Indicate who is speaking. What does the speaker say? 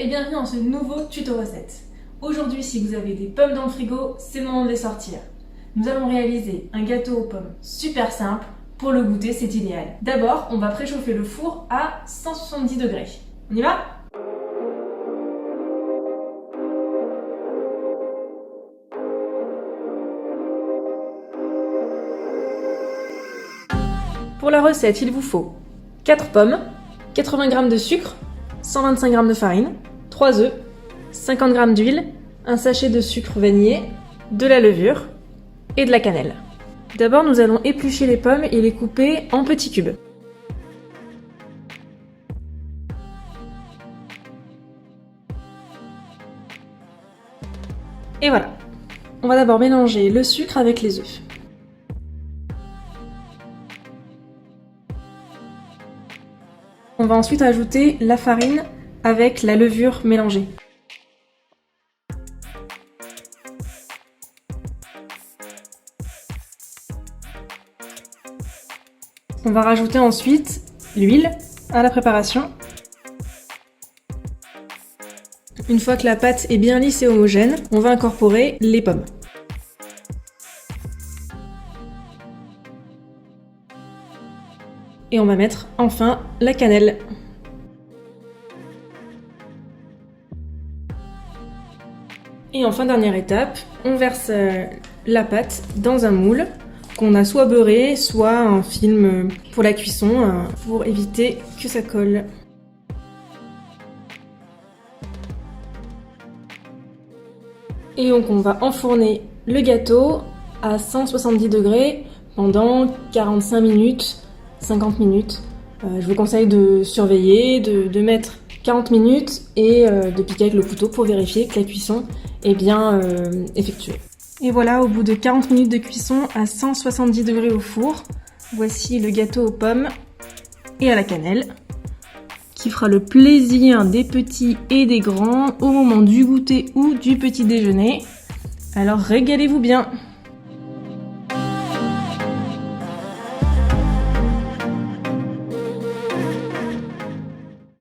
Speaker 1: et bienvenue dans ce nouveau tuto recette. Aujourd'hui, si vous avez des pommes dans le frigo, c'est le moment de les sortir. Nous allons réaliser un gâteau aux pommes super simple. Pour le goûter, c'est idéal. D'abord, on va préchauffer le four à 170 degrés. On y va ? Pour la recette, il vous faut 4 pommes, 80 g de sucre, 125 g de farine, 3 œufs, 50 g d'huile, un sachet de sucre vanillé, de la levure et de la cannelle. D'abord, nous allons éplucher les pommes et les couper en petits cubes. Et voilà. On va d'abord mélanger le sucre avec les œufs. On va ensuite ajouter la farine avec la levure mélangée. On va rajouter ensuite l'huile à la préparation. Une fois que la pâte est bien lisse et homogène, on va incorporer les pommes. Et on va mettre enfin la cannelle. Et enfin, dernière étape, on verse la pâte dans un moule qu'on a soit beurré, soit un film pour la cuisson, pour éviter que ça colle. Et donc on va enfourner le gâteau à 170 degrés pendant 45 minutes, 50 minutes. Je vous conseille de surveiller, de mettre 40 minutes et de piquer avec le couteau pour vérifier que la cuisson est bien effectuée. Et voilà, au bout de 40 minutes de cuisson à 170 degrés au four, voici le gâteau aux pommes et à la cannelle, qui fera le plaisir des petits et des grands au moment du goûter ou du petit déjeuner. Alors régalez-vous bien!